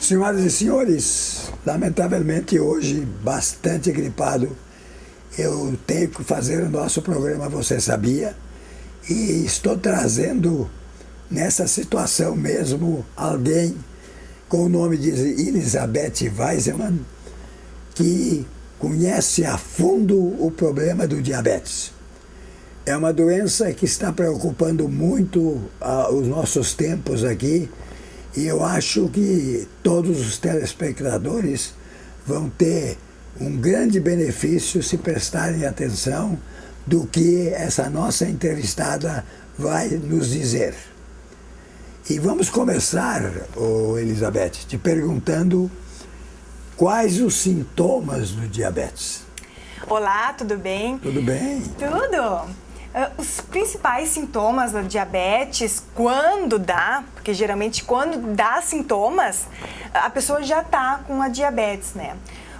Senhoras e senhores, lamentavelmente hoje, bastante gripado, eu tenho que fazer o nosso programa Você Sabia? E estou trazendo nessa situação mesmo alguém com o nome de Elizabeth Weiseman, que conhece a fundo o problema do diabetes. É uma doença que está preocupando muito os nossos tempos aqui, e eu acho que todos os telespectadores vão ter um grande benefício se prestarem atenção do que essa nossa entrevistada vai nos dizer. E vamos começar, Elizabeth, te perguntando quais os sintomas do diabetes. Olá, tudo bem? Tudo bem? Tudo! Os principais sintomas da diabetes, quando dá, porque geralmente quando dá sintomas, a pessoa já está com a diabetes, né?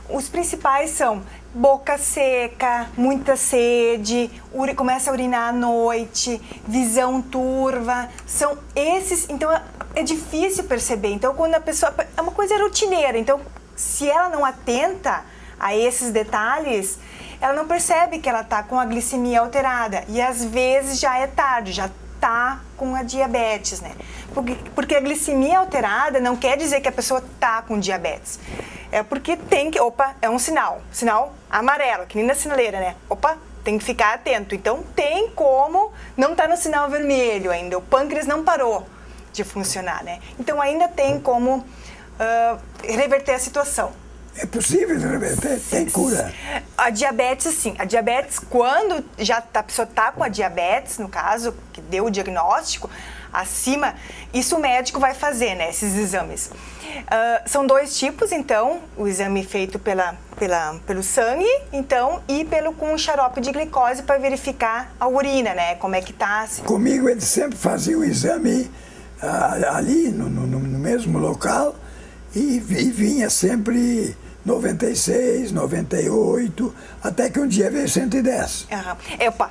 Os principais são boca seca, muita sede, começa a urinar à noite, visão turva, são esses, então é difícil perceber. Então quando a pessoa, é uma coisa rotineira, então se ela não atenta a esses detalhes, ela não percebe que ela está com a glicemia alterada e às vezes já é tarde, já está com a diabetes, né? Porque a glicemia alterada não quer dizer que a pessoa está com diabetes. É porque tem que, é um sinal amarelo, que nem na sinaleira, né? Tem que ficar atento. Então tem como não estar no sinal vermelho ainda, o pâncreas não parou de funcionar, né? Então ainda tem como reverter a situação. É possível reverter? Tem cura? A diabetes, sim. A diabetes, quando já a pessoa está com a diabetes, no caso, que deu o diagnóstico, acima, isso o médico vai fazer, né, esses exames. São dois tipos, então, o exame feito pelo sangue, então, e com xarope de glicose para verificar a urina, né, como é que tá. Comigo eles sempre faziam o exame ali, no mesmo local, e vinha sempre 96, 98, até que um dia veio 110.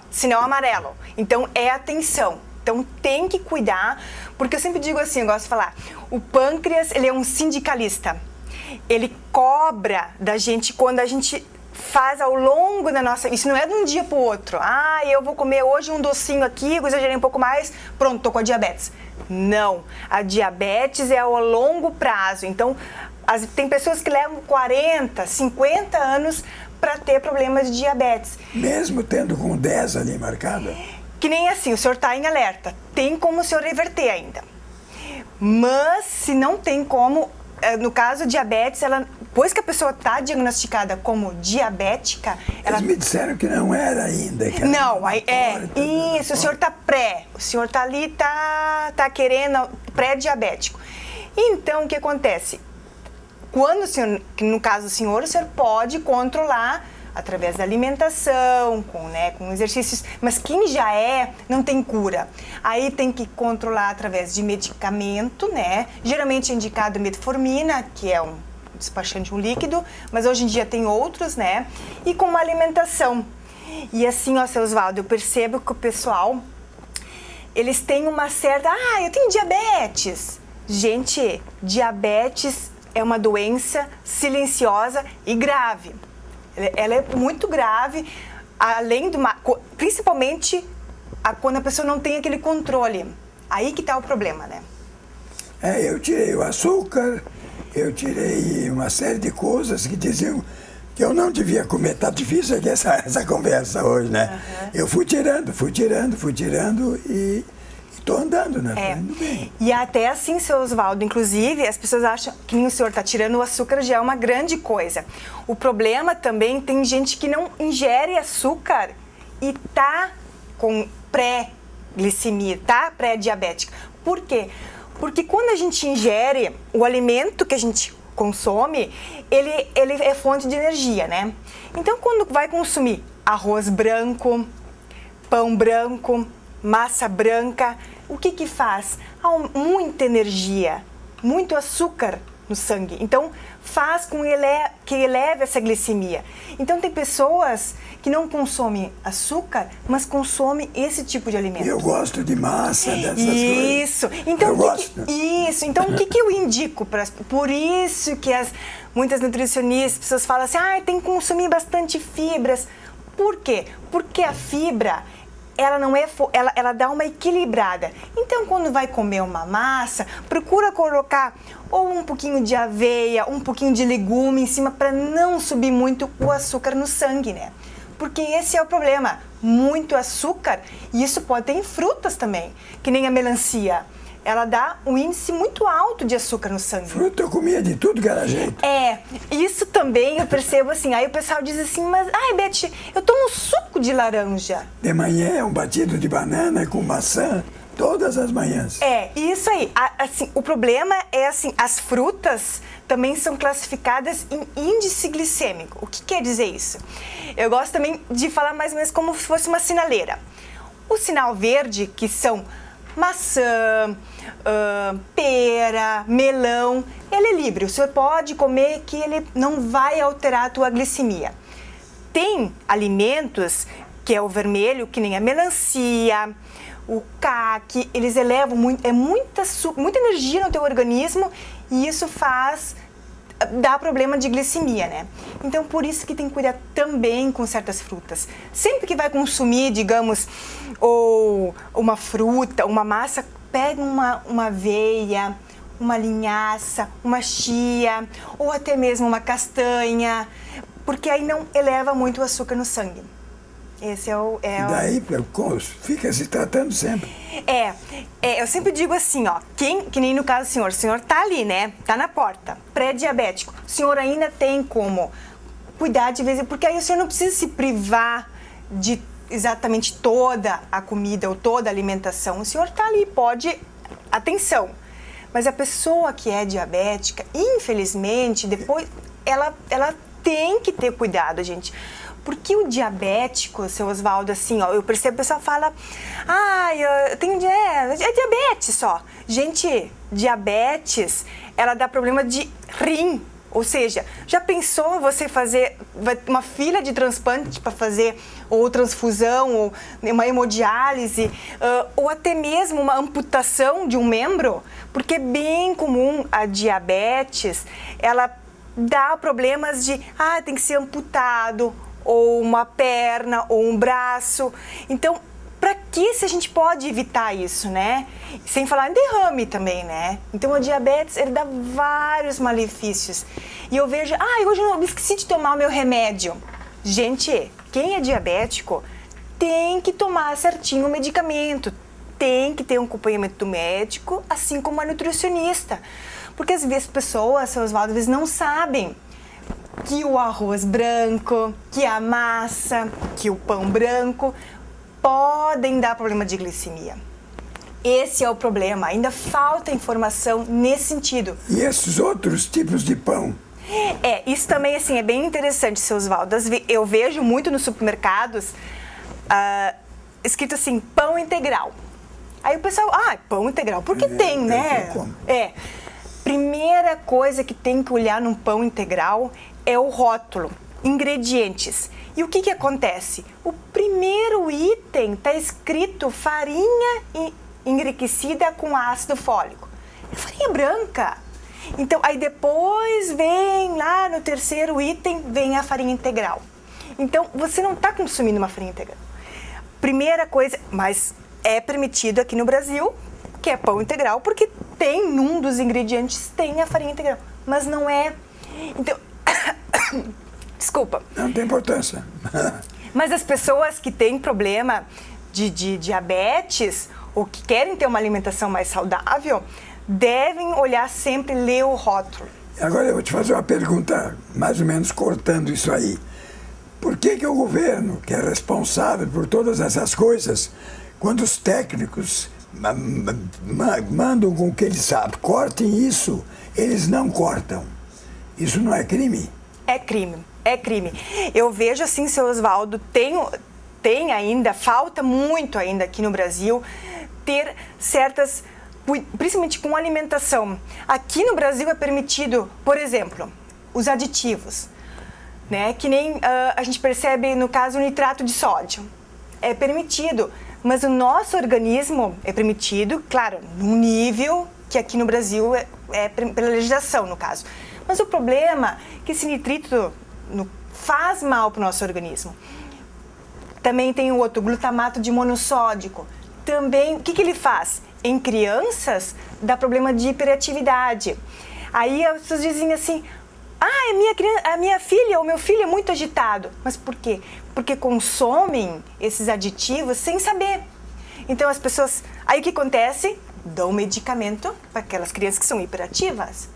Sinal amarelo. Então, é atenção. Então, tem que cuidar, porque eu sempre digo assim, eu gosto de falar, o pâncreas, ele é um sindicalista. Ele cobra da gente quando a gente faz ao longo da nossa... Isso não é de um dia para o outro. Eu vou comer hoje um docinho aqui, eu exagerei um pouco mais, pronto, tô com a diabetes. Não, a diabetes é ao longo prazo. Então, tem pessoas que levam 40, 50 anos para ter problemas de diabetes. Mesmo tendo com 10 ali marcada? Que nem assim, o senhor está em alerta. Tem como o senhor reverter ainda. Mas, se não tem como, no caso, diabetes, depois que a pessoa está diagnosticada como diabética... Eles me disseram que não era ainda. Que não, isso, o senhor está o senhor está ali, tá querendo pré-diabético. Então, o que acontece? Quando o senhor, no caso do senhor, o senhor pode controlar através da alimentação, com exercícios, mas quem já não tem cura. Aí tem que controlar através de medicamento, né? Geralmente é indicado metformina, que é um despachante, um líquido, mas hoje em dia tem outros, né? E com uma alimentação. E assim, seu Osvaldo, eu percebo que o pessoal, eles têm uma certa... eu tenho diabetes. Gente, diabetes é uma doença silenciosa e grave. Ela é muito grave, principalmente quando a pessoa não tem aquele controle. Aí que está o problema, né? Eu tirei o açúcar, eu tirei uma série de coisas que diziam que eu não devia comer. Tá difícil aqui essa conversa hoje, né? Eu fui tirando e estou andando, né? Tô indo bem. E até assim, seu Osvaldo, inclusive, as pessoas acham que o senhor está tirando o açúcar, já é uma grande coisa. O problema também, tem gente que não ingere açúcar e tá com pré-glicemia, tá pré-diabética. Por quê? Porque quando a gente ingere o alimento que a gente consome, ele é fonte de energia, né? Então, quando vai consumir arroz branco, pão branco, massa branca, o que faz? Muita energia, muito açúcar no sangue. Então, faz com que eleve essa glicemia. Então, tem pessoas que não consomem açúcar, mas consomem esse tipo de alimento. Eu gosto de massa, dessas coisas. Isso. Então, eu gosto. Isso. Então, o que eu indico? Por isso que muitas nutricionistas, pessoas falam assim, tem que consumir bastante fibras. Por quê? Porque a fibra, ela não é, ela dá uma equilibrada. Então, quando vai comer uma massa, procura colocar ou um pouquinho de aveia, um pouquinho de legume em cima para não subir muito o açúcar no sangue, né? Porque esse é o problema, muito açúcar, e isso pode ter em frutas também, que nem a melancia. Ela dá um índice muito alto de açúcar no sangue. Fruta eu comia de tudo que era jeito. Isso também eu percebo assim. Aí o pessoal diz assim, mas, Beth, eu tomo suco de laranja. De manhã, um batido de banana com maçã, todas as manhãs. Isso aí. Assim, o problema é assim, as frutas também são classificadas em índice glicêmico. O que quer dizer isso? Eu gosto também de falar mais ou menos como se fosse uma sinaleira. O sinal verde, que são maçã, pera, melão, ele é livre. O senhor pode comer que ele não vai alterar a tua glicemia. Tem alimentos, que é o vermelho, que nem a melancia, o caqui, eles elevam muita energia no teu organismo e isso dá problema de glicemia, né? Então, por isso que tem que cuidar também com certas frutas. Sempre que vai consumir, digamos, ou uma fruta, uma massa, pega uma aveia, uma linhaça, uma chia, ou até mesmo uma castanha, porque aí não eleva muito o açúcar no sangue. Esse E daí, fica se tratando sempre. Eu sempre digo assim, que nem no caso do senhor, o senhor tá ali, né? Tá na porta, pré-diabético. O senhor ainda tem como cuidar de vez em quando, porque aí o senhor não precisa se privar de exatamente toda a comida ou toda a alimentação. O senhor tá ali, atenção. Mas a pessoa que é diabética, infelizmente, depois, ela tem que ter cuidado, gente. Porque o diabético, seu Osvaldo, assim, eu percebo, o pessoal fala, eu tenho é diabetes só. Gente, diabetes, ela dá problema de rim. Ou seja, já pensou você fazer uma fila de transplante para fazer ou transfusão, ou uma hemodiálise, ou até mesmo uma amputação de um membro? Porque é bem comum a diabetes, ela dá problemas de, tem que ser amputado, ou uma perna, ou um braço. Então, para que se a gente pode evitar isso, né? Sem falar em derrame também, né? Então, a diabetes, ele dá vários malefícios. E eu vejo, hoje eu não esqueci de tomar o meu remédio. Gente, quem é diabético tem que tomar certinho o medicamento. Tem que ter um acompanhamento do médico, assim como a nutricionista. Porque às vezes as pessoas, seu Osvaldo, às vezes não sabem que o arroz branco, que a massa, que o pão branco podem dar problema de glicemia. Esse é o problema, ainda falta informação nesse sentido. E esses outros tipos de pão? Isso também assim, é bem interessante, seu Osvaldo. Eu vejo muito nos supermercados escrito assim, pão integral. Aí o pessoal, pão integral, porque tem, né? Primeira coisa que tem que olhar num pão integral é o rótulo, ingredientes. E o que acontece? O primeiro item está escrito farinha enriquecida com ácido fólico. É farinha branca. Então, aí depois vem lá no terceiro item, vem a farinha integral. Então, você não está consumindo uma farinha integral. Primeira coisa, mas é permitido aqui no Brasil, que é pão integral, porque tem num dos ingredientes, tem a farinha integral. Mas não é... Então, desculpa. Não tem importância. Mas as pessoas que têm problema de diabetes ou que querem ter uma alimentação mais saudável, devem olhar sempre, ler o rótulo. Agora eu vou te fazer uma pergunta, mais ou menos cortando isso aí. Por que o governo, que é responsável por todas essas coisas, quando os técnicos mandam com que eles cortem isso, eles não cortam? Isso não é crime? É crime, é crime. Eu vejo assim, seu Osvaldo, tem ainda, falta muito ainda aqui no Brasil, ter certas principalmente com alimentação. Aqui no Brasil é permitido, por exemplo, os aditivos, né? Que nem a gente percebe no caso o nitrato de sódio. É permitido, mas o nosso organismo é permitido, claro, num nível que aqui no Brasil é pela legislação, no caso. Mas o problema é que esse nitrito faz mal para o nosso organismo. Também tem o outro, glutamato de monossódico. Também, o que ele faz? Em crianças, dá problema de hiperatividade. Aí as pessoas dizem assim, a minha filha ou meu filho é muito agitado. Mas por quê? Porque consomem esses aditivos sem saber. Então as pessoas, aí o que acontece? Dão medicamento para aquelas crianças que são hiperativas.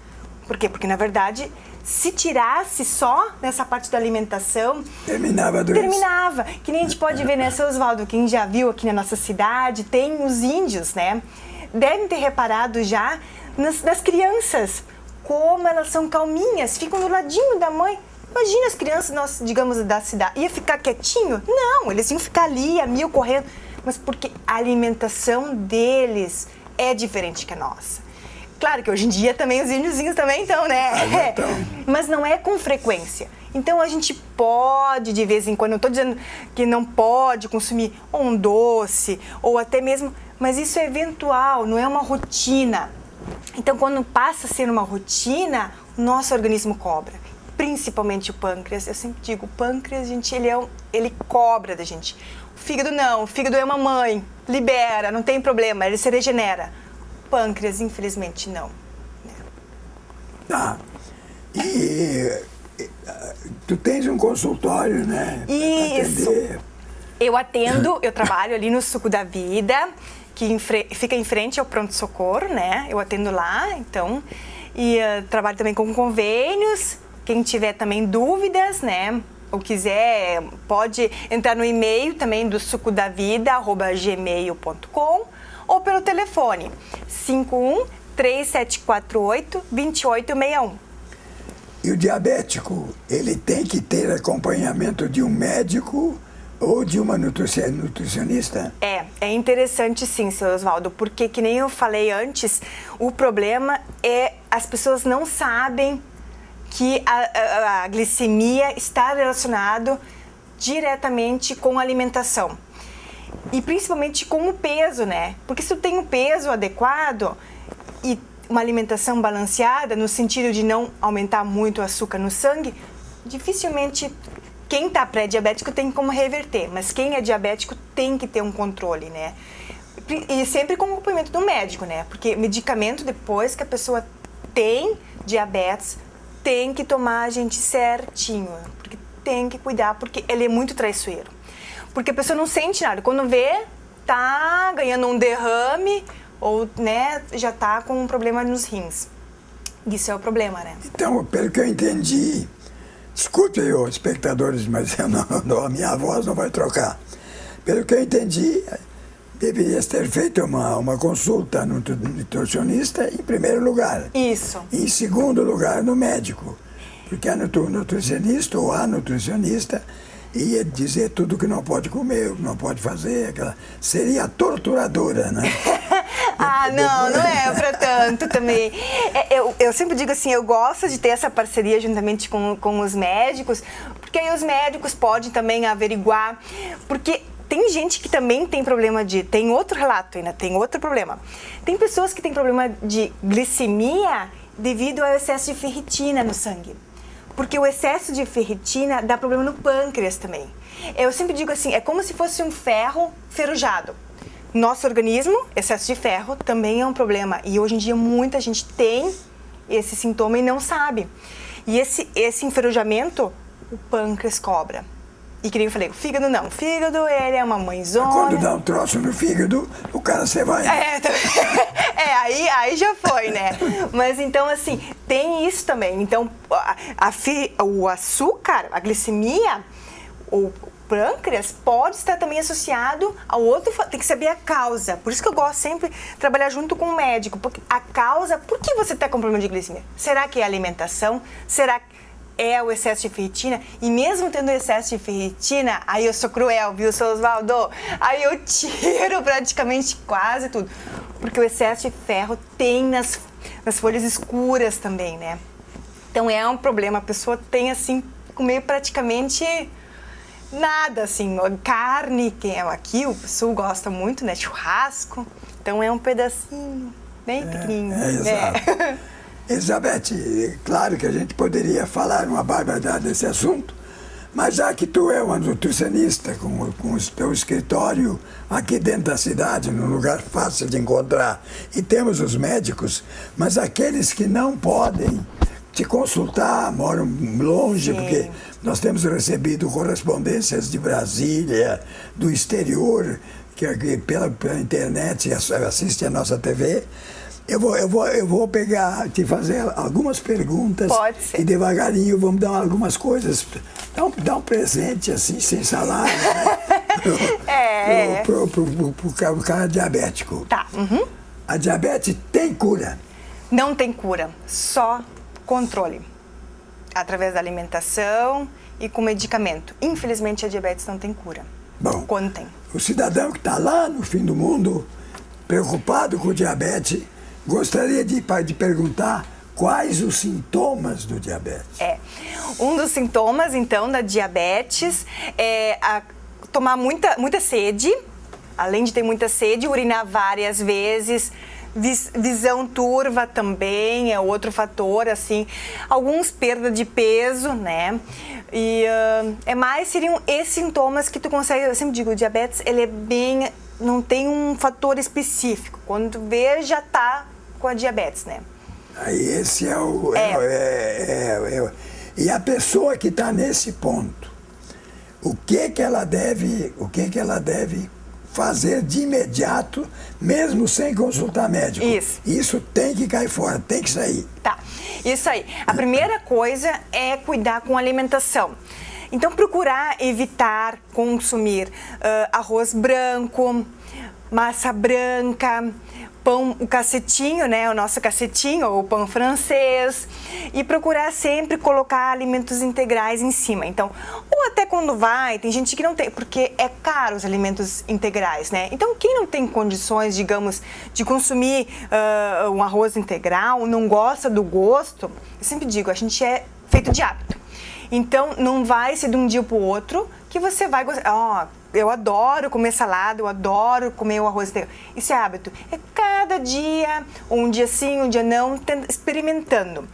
Por quê? Porque na verdade, se tirasse só nessa parte da alimentação, terminava a doença. Terminava. Que nem a gente pode ver, né, seu Oswaldo, quem já viu aqui na nossa cidade, tem os índios, né? Devem ter reparado já nas crianças, como elas são calminhas, ficam do ladinho da mãe. Imagina as crianças, nós, digamos, da cidade, ia ficar quietinho? Não, eles iam ficar ali, a mil correndo. Mas porque a alimentação deles é diferente que a nossa. Claro que hoje em dia também os índiozinhos também estão, né? Mas não é com frequência. Então a gente pode, de vez em quando, não estou dizendo que não pode consumir um doce ou até mesmo, mas isso é eventual, não é uma rotina. Então quando passa a ser uma rotina, o nosso organismo cobra. Principalmente o pâncreas. Eu sempre digo, o pâncreas, gente, ele cobra da gente. O fígado não, o fígado é uma mãe, libera, não tem problema, ele se regenera. Pâncreas, infelizmente, não. Tá. E tu tens um consultório, né? Isso. Eu atendo, eu trabalho ali no Suco da Vida, que fica em frente ao pronto-socorro, né? Eu atendo lá, então. E trabalho também com convênios. Quem tiver também dúvidas, né? Ou quiser, pode entrar no e-mail também do sucodavida@gmail.com ou pelo telefone 51-3748-2861. E o diabético, ele tem que ter acompanhamento de um médico ou de uma nutricionista? É interessante sim, seu Oswaldo, porque que nem eu falei antes, o problema é as pessoas não sabem que a glicemia está relacionada diretamente com a alimentação. E principalmente com o peso, né? Porque se tu tem um peso adequado e uma alimentação balanceada, no sentido de não aumentar muito o açúcar no sangue, dificilmente quem está pré-diabético tem como reverter, mas quem é diabético tem que ter um controle, né? E sempre com o acompanhamento do médico, né? Porque medicamento, depois que a pessoa tem diabetes, tem que tomar, gente, certinho, porque tem que cuidar, porque ele é muito traiçoeiro. Porque a pessoa não sente nada. Quando vê, tá ganhando um derrame ou, né, já tá com um problema nos rins. Isso é o problema, né? Então, pelo que eu entendi, desculpe aí, os espectadores, mas a minha voz não vai trocar. Pelo que eu entendi, deverias ter feito uma consulta no nutricionista em primeiro lugar. Isso. Em segundo lugar, no médico. Porque a nutricionista ou a nutricionista ia dizer tudo que não pode comer, o que não pode fazer, seria torturadora, né? Não é pra tanto também. Eu sempre digo assim, eu gosto de ter essa parceria juntamente com os médicos, porque aí os médicos podem também averiguar, porque tem gente que também tem problema tem outro relato ainda, tem outro problema. Tem pessoas que têm problema de glicemia devido ao excesso de ferritina no sangue. Porque o excesso de ferritina dá problema no pâncreas também. Eu sempre digo assim, é como se fosse um ferro ferrujado. Nosso organismo, excesso de ferro, também é um problema. E hoje em dia muita gente tem esse sintoma e não sabe. E esse enferrujamento, o pâncreas cobra. E que nem eu falei, o fígado não. O fígado, ele é uma mãezona. Quando dá um troço no fígado, o cara você vai... Aí já foi, né? Mas então, assim, tem isso também. Então, o açúcar, a glicemia, o pâncreas pode estar também associado ao outro, tem que saber a causa. Por isso que eu gosto sempre de trabalhar junto com o médico, porque a causa, por que você está com problema de glicemia? Será que é a alimentação? Será que é o excesso de ferritina? E mesmo tendo excesso de ferritina, aí eu sou cruel, viu, seu Oswaldo? Aí eu tiro praticamente quase tudo. porque o excesso de ferro tem nas folhas escuras também, né? Então é um problema, a pessoa tem assim, comer praticamente nada, assim, carne, que é aqui o sul gosta muito, né, churrasco, então é um pedacinho bem pequenininho. Exato. Elizabeth, claro que a gente poderia falar uma barbaridade desse assunto, mas já que tu é uma nutricionista com o teu escritório aqui dentro da cidade, num lugar fácil de encontrar, e temos os médicos, mas aqueles que não podem te consultar, moram longe, sim, porque nós temos recebido correspondências de Brasília, do exterior, que pela internet assiste a nossa TV. Eu vou te fazer algumas perguntas. Pode ser. E devagarinho vamos dar algumas coisas. Dar um presente assim, sem salário, né? Pro cara diabético. Tá. Uhum. A diabetes tem cura? Não tem cura, só controle. Através da alimentação e com medicamento. Infelizmente a diabetes não tem cura. Bom, quando tem. O cidadão que está lá no fim do mundo, preocupado com o diabetes, gostaria de perguntar quais os sintomas do diabetes. Um dos sintomas, então, da diabetes é tomar muita sede, além de ter muita sede, urinar várias vezes, visão turva também é outro fator, assim, alguns perda de peso, né? E seriam esses sintomas que tu consegue, eu sempre digo, o diabetes, ele é bem, não tem um fator específico, quando tu vê, já tá com a diabetes, né? Aí esse e a pessoa que está nesse ponto, o que ela deve fazer de imediato, mesmo sem consultar médico? Isso tem que cair fora, tem que sair. Tá, isso aí. A primeira coisa é cuidar com a alimentação. Então, procurar evitar consumir arroz branco, massa branca, pão, o cacetinho, né, o nosso cacetinho, ou pão francês, e procurar sempre colocar alimentos integrais em cima. Então, ou até quando tem gente que não tem, porque é caro os alimentos integrais, né? Então, quem não tem condições, digamos, de consumir um arroz integral, não gosta do gosto, eu sempre digo, a gente é feito de hábito. Então, não vai ser de um dia para o outro que você vai gostar. Eu adoro comer salada, eu adoro comer o arroz integral. Isso é hábito. É cada dia, um dia sim, um dia não, experimentando.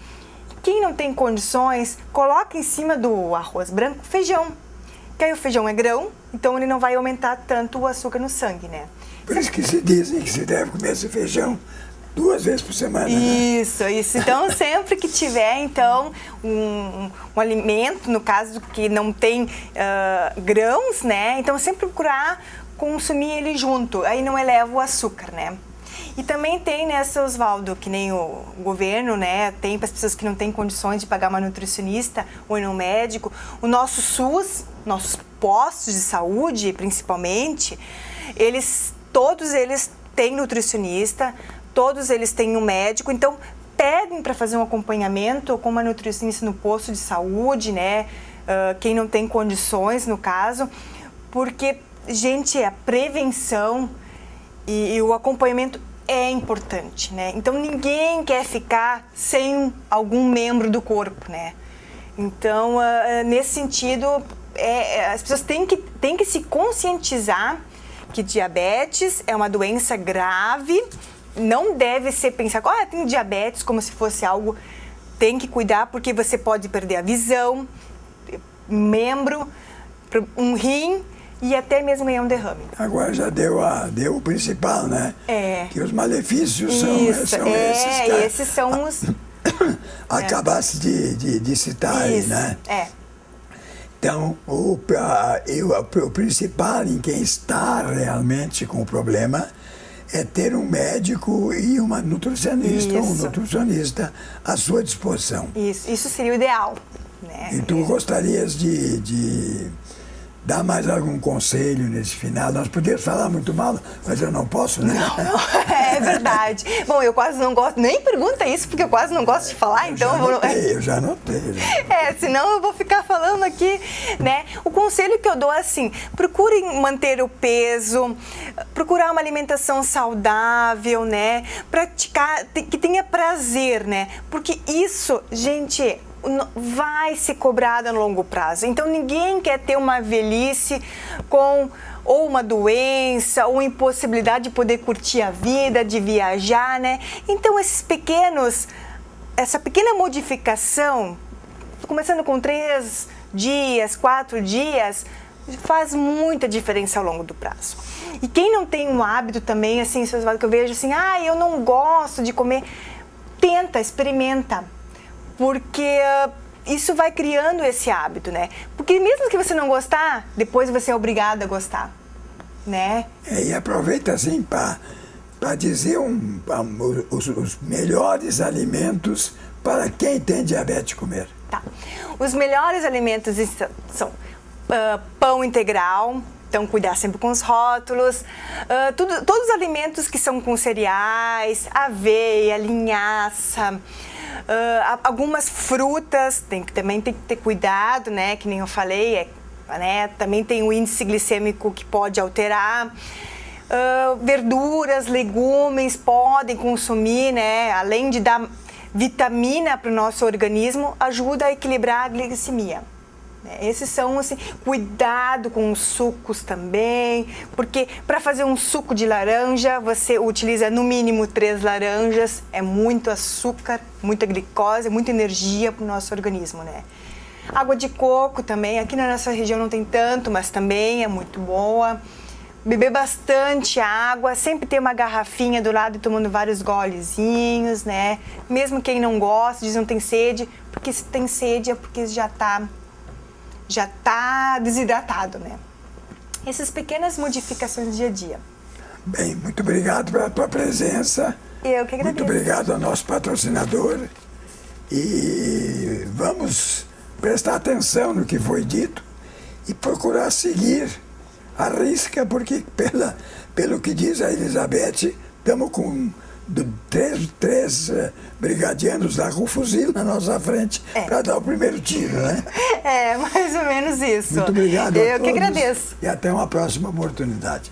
Quem não tem condições, coloca em cima do arroz branco feijão. Que aí o feijão é grão, então ele não vai aumentar tanto o açúcar no sangue, né? Por isso que se dizem que se deve comer esse feijão 2 vezes por semana, Isso. Então, sempre que tiver, então, um alimento, no caso que não tem grãos, né? Então, sempre procurar consumir ele junto, aí não eleva o açúcar, né? E também tem, né, seu Osvaldo, que nem o governo, né, tem para as pessoas que não têm condições de pagar uma nutricionista ou ir no médico, o nosso SUS, nossos postos de saúde, principalmente, todos eles têm nutricionista, todos eles têm um médico, então pedem para fazer um acompanhamento com uma nutricionista no posto de saúde, né? Quem não tem condições, no caso, porque, gente, a prevenção e o acompanhamento é importante, né? Então, ninguém quer ficar sem algum membro do corpo, né? Então, nesse sentido, as pessoas têm que se conscientizar que diabetes é uma doença grave. Não deve ser pensar, tem diabetes, como se fosse algo, tem que cuidar, porque você pode perder a visão, membro, um rim e até mesmo ganhar um derrame. Agora já deu o principal, né? Que os malefícios são esses. Esses são os... Acabasse de citar aí, né? Então, o principal em quem está realmente com o problema é ter um médico e uma nutricionista, ou um nutricionista à sua disposição. Isso seria o ideal, né? E tu gostarias de dar mais algum conselho nesse final? Nós podemos falar muito mal, mas eu não posso, né? Não, é verdade. Bom, eu quase não gosto, nem pergunta isso, porque eu quase não gosto de falar, então... Eu já notei. Senão eu vou ficar falando aqui, né? O conselho que eu dou é assim, procurem manter o peso, procurar uma alimentação saudável, né? Praticar, que tenha prazer, né? Porque isso, gente, vai ser cobrado a longo prazo. Então ninguém quer ter uma velhice com ou uma doença, ou impossibilidade de poder curtir a vida, de viajar, né? Então essa pequena modificação, começando com 3 dias, 4 dias, faz muita diferença ao longo do prazo. E quem não tem um hábito também, assim, que eu vejo assim, eu não gosto de comer, tenta, experimenta, porque isso vai criando esse hábito, né? Porque mesmo que você não gostar, depois você é obrigado a gostar, né? E aproveita assim para dizer os melhores alimentos para quem tem diabetes comer. Tá. Os melhores alimentos são pão integral, então cuidar sempre com os rótulos, todos os alimentos que são com cereais, aveia, linhaça, algumas frutas, também tem que ter cuidado, né? Que nem eu falei, né? Também tem o índice glicêmico que pode alterar. Verduras, legumes podem consumir, né? Além de dar vitamina para o nosso organismo, ajuda a equilibrar a glicemia. Esses são, assim, cuidado com os sucos também, porque para fazer um suco de laranja, você utiliza no mínimo 3 laranjas, é muito açúcar, muita glicose, muita energia para o nosso organismo, né? Água de coco também, aqui na nossa região não tem tanto, mas também é muito boa. Beber bastante água, sempre ter uma garrafinha do lado e tomando vários golezinhos, né? Mesmo quem não gosta, diz não tem sede, porque se tem sede é porque já tá desidratado, né? Essas pequenas modificações do dia a dia. Bem, muito obrigado pela tua presença. Eu que agradeço. Muito obrigado ao nosso patrocinador. E vamos prestar atenção no que foi dito e procurar seguir a risca, porque pelo que diz a Elizabeth, estamos com três brigadianos da Rufuzil na nossa frente para dar o primeiro tiro, né? Mais ou menos isso. Muito obrigado a todos. Eu que agradeço. E até uma próxima oportunidade.